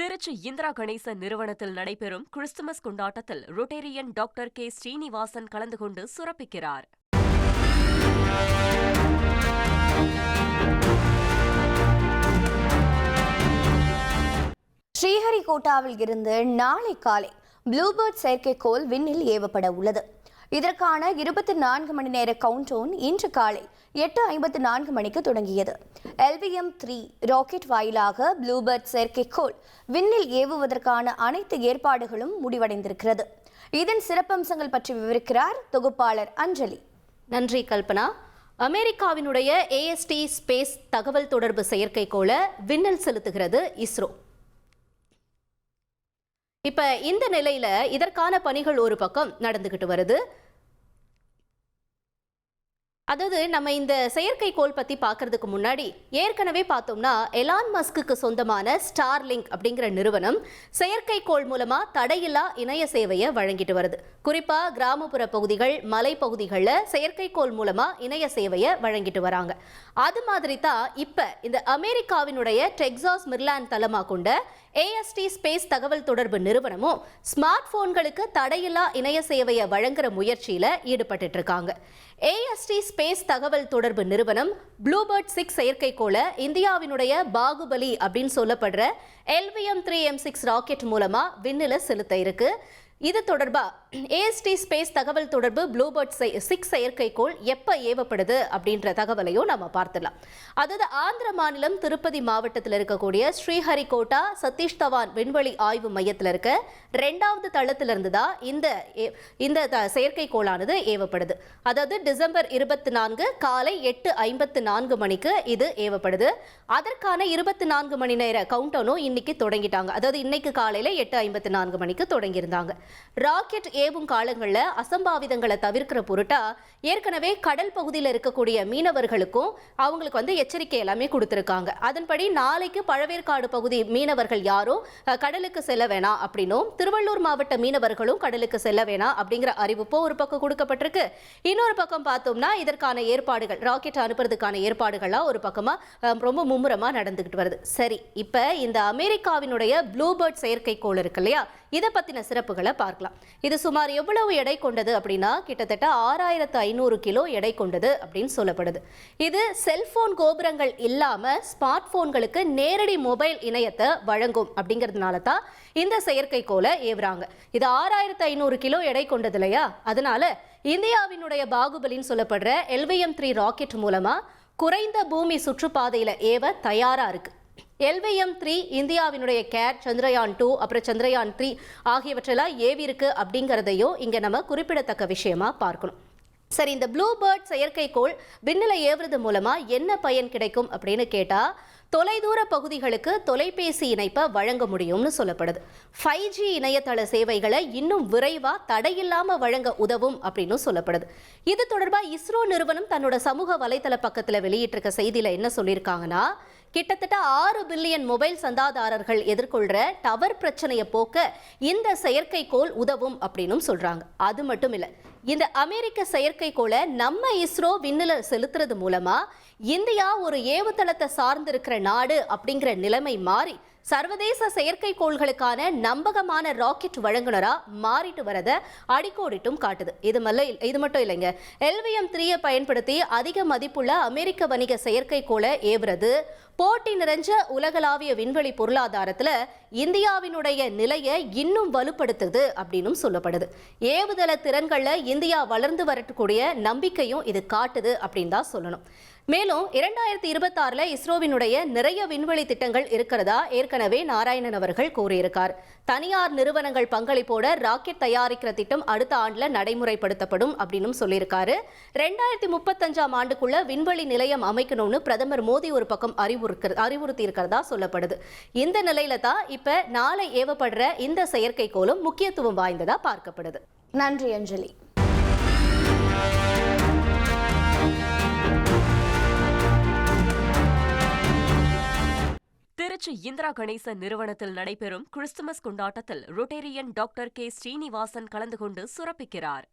திருச்சி இந்திரா கணேசன் நிறுவனத்தில் நடைபெறும் கிறிஸ்துமஸ் கொண்டாட்டத்தில் ரொட்டேரியன் டாக்டர் கே ஸ்ரீனிவாசன் கலந்து கொண்டு சிறப்பிக்கிறார். ஸ்ரீஹரிகோட்டாவில் இருந்து நாளை காலை ப்ளூபேர்ட் செயற்கைக்கோள் விண்ணில் ஏவப்பட உள்ளது. இதற்கான 24 மணி நேர கவுண்டவுன் இன்று காலை 8:54 மணிக்கு தொடங்கியது. LVM-3 ராக்கெட் வாயிலாக ப்ளூபேர்ட் செயற்கைக்கோள் விண்ணில் ஏவுவதற்கான அனைத்து ஏற்பாடுகளும் முடிவடைந்திருக்கிறது. இதன் சிறப்பம்சங்கள் பற்றி விவரிக்கிறார் தொகுப்பாளர் அஞ்சலி. நன்றி கல்பனா. அமெரிக்காவினுடைய AST ஸ்பேஸ் தகவல் தொடர்பு செயற்கைக்கோளை விண்ணில் செலுத்துகிறது இஸ்ரோ. இப்ப இந்த நிலையில இதற்கான பணிகள் ஒரு பக்கம் நடந்துகிட்டு வருது. அதாவது நம்ம இந்த செயற்கைக்கோள் பத்தி பார்க்கறதுக்கு முன்னாடி ஏற்கனவே பார்த்தோம்னா எலான் மஸ்க்கு சொந்தமான ஸ்டார்லிங்க் அப்படிங்கிற நிறுவனம் செயற்கைக்கோள் மூலமா தடையில்லா இணைய சேவையை வழங்கிட்டு வருது. குறிப்பா கிராமப்புற பகுதிகள், மலைப்பகுதிகளில் செயற்கைக்கோள் மூலமா இணைய சேவையை வழங்கிட்டு வராங்க. அது மாதிரி தான் இப்ப இந்த அமெரிக்காவினுடைய டெக்சாஸ் மெரிலாண்ட் தளமா கொண்ட AST ஸ்பேஸ் தகவல் தொடர்பு நிறுவனமும் ஸ்மார்ட் போன்களுக்கு தடையில்லா இணைய சேவையை வழங்குற முயற்சியில ஈடுபட்டு இருக்காங்க. AST ஸ்பேஸ் தகவல் தொடர்பு நிறுவனம் ப்ளூபேர்ட் 6 செயற்கைக்கோளை இந்தியாவினுடைய பாகுபலி அப்படின்னு சொல்லப்படுற LVM-3M6 ராக்கெட் மூலமா விண்ணில செலுத்த இருக்கு. இது தொடர்பா AST ஸ்பேஸ் தகவல் தொடர்பு ப்ளூபேர்ட் 6 செயற்கைக்கோள் எப்ப ஏவப்படுது அப்படின்ற தகவலையும் நம்ம பார்த்துடலாம். அதாவது ஆந்திர மாநிலம் திருப்பதி மாவட்டத்தில் இருக்கக்கூடிய ஸ்ரீஹரிகோட்டா சதீஷ் தவான் விண்வெளி ஆய்வு மையத்தில் இருக்க 2வது தளத்திலிருந்து தான் இந்த செயற்கைக்கோளானது ஏவப்படுது. அதாவது டிசம்பர் 24 காலை 8:54 மணிக்கு இது ஏவப்படுது. அதற்கான 24 மணி நேர கவுண்டவுனும் இன்னைக்கு தொடங்கிட்டாங்க. அதாவது இன்னைக்கு காலையில 8:54 மணிக்கு தொடங்கியிருந்தாங்க. ராக்கெட் ஏவும் காலங்களில் அசம்பாவிதங்களை தவிர்க்கிற பொருட்டா ஏற்கனவே கடல் பகுதியில் இருக்கக்கூடிய மீனவர்களுக்கும் அவங்களுக்கு எச்சரிக்கை எல்லாமே கொடுத்திருக்காங்க. அதன்படி நாளைக்கு பழவேற்காடு பகுதி மீனவர்கள் யாரும் கடலுக்கு செல்ல வேணாம் அப்படின்னும், திருவள்ளூர் மாவட்ட மீனவர்களும் கடலுக்கு செல்ல வேணாம் அப்படிங்கிற அறிவிப்பும் ஒரு பக்கம் கொடுக்கப்பட்டிருக்கு. இன்னொரு பக்கம் பார்த்தோம்னா இதற்கான ஏற்பாடுகள், ராக்கெட் அனுப்புறதுக்கான ஏற்பாடுகள்லாம் ஒரு பக்கமா ரொம்ப மும்முரமா நடந்துகிட்டு வருது. சரி, இப்ப இந்த அமெரிக்காவினுடைய ப்ளூபேர்ட் செயற்கைக்கோள் இருக்கு இல்லையா, இதை பத்தின சிறப்புகளை பார்க்கலாம். இது சுமார் எவ்வளவு எடை கொண்டது அப்படின்னா கிட்டத்தட்ட 6500 கிலோ எடை கொண்டது அப்படின்னு சொல்லப்படுது. இது செல்போன் கோபுரங்கள் இல்லாம ஸ்மார்ட் போன்களுக்கு நேரடி மொபைல் இணையத்தை வழங்கும் அப்படிங்கிறதுனால தான் இந்த செயற்கைக்கோளை ஏவுறாங்க. இது 6500 கிலோ எடை கொண்டது இல்லையா, அதனால இந்தியாவினுடைய பாகுபலின்னு சொல்லப்படுற LVM-3 ராக்கெட் மூலமா குறைந்த பூமி சுற்றுப்பாதையில ஏவ தயாரா இருக்கு. LVM-3 இந்தியாவினுடைய கேட், சந்திரயான் 2, அப்புறம் சந்திரயான் 3 ஆகியவற்றெல்லாம் ஏவி இருக்கு அப்படிங்கிறதையும் இங்க நம்ம குறிப்பிடத்தக்க விஷயமா பார்க்கணும். சரி, இந்த ப்ளூபேர்ட் செயற்கைக்கோள் விண்ணில ஏவுறது மூலமா என்ன பயன் கிடைக்கும் அப்படின்னு கேட்டா, தொலைதூர பகுதிகளுக்கு தொலைபேசி இணைப்பை வழங்க முடியும்னு சொல்லப்படுது. 5G இணையதள சேவைகளை இன்னும் விரைவா தடையில்லாம வழங்க உதவும் அப்படின்னு சொல்லப்படுது. இது தொடர்பா இஸ்ரோ நிறுவனம் தன்னோட சமூக வலைதள பக்கத்துல வெளியிட்டிருக்க செய்தியில என்ன சொல்லியிருக்காங்கன்னா, கிட்டத்தட்ட 6 பில்லியன் மொபைல் சந்தாதாரர்கள் எதிர்கொள்ற டவர் பிரச்சனையை போக்க இந்த செயற்கைக்கோள் உதவும் அப்படின்னு சொல்றாங்க. அது மட்டும் இல்ல, இந்த அமெரிக்க செயற்கைக்கோளை நம்ம இஸ்ரோ விண்ணில செலுத்துறது மூலமா இந்தியா ஒரு ஏவுதளத்தை சார்ந்திருக்கிற நாடு அப்படிங்கிற நிலைமை மாறி சர்வதேச செயற்கைக்கோள்களுக்கான நம்பகமான ராக்கெட் வழங்குனரா மாறிட்டு வரத அடிக்கோடிட்டும் காட்டுது. இது மட்டும் இல்லைங்க, LVM-3 பயன்படுத்தி அதிக மதிப்புள்ள அமெரிக்க வணிக செயற்கைக்கோளை ஏவுறது போட்டி நிறைஞ்ச உலகளாவிய விண்வெளி பொருளாதாரத்துல இந்தியாவினுடைய நிலையை இன்னும் வலுப்படுத்துது அப்படின்னு சொல்லப்படுது. ஏவுதள திறன்கள்ல இந்தியா வளர்ந்து வரக்கூடிய நம்பிக்கையும் இது காட்டுது அப்படின்னு தான் சொல்லணும். மேலும் 2026 இஸ்ரோவினுடைய நிறைய விண்வெளி திட்டங்கள் இருக்கிறதா ஏற்கனவே நாராயணன் அவர்கள் கூறியிருக்கார். தனியார் நிறுவனங்கள் பங்களிப்போட ராக்கெட் தயாரிக்கிற திட்டம் அடுத்த ஆண்டுல நடைமுறைப்படுத்தப்படும் அப்படின்னு சொல்லியிருக்காரு. 2035 ஆண்டுக்குள்ள விண்வெளி நிலையம் அமைக்கணும்னு பிரதமர் மோடி ஒரு பக்கம் அறிவுறுத்தி இருக்கிறதா சொல்லப்படுது. இந்த நிலையில தான் இப்ப நாளை ஏவப்படுற இந்த செயற்கைக்கோளும் முக்கியத்துவம் வாய்ந்ததா பார்க்கப்படுது. நன்றி அஞ்சலி. திருச்சி இந்திரா கணேசன் நிறுவனத்தில் நடைபெறும் கிறிஸ்துமஸ் கொண்டாட்டத்தில் ரொட்டேரியன் டாக்டர் கே ஸ்ரீனிவாசன் கலந்து கொண்டு சிறப்பிக்கிறார்.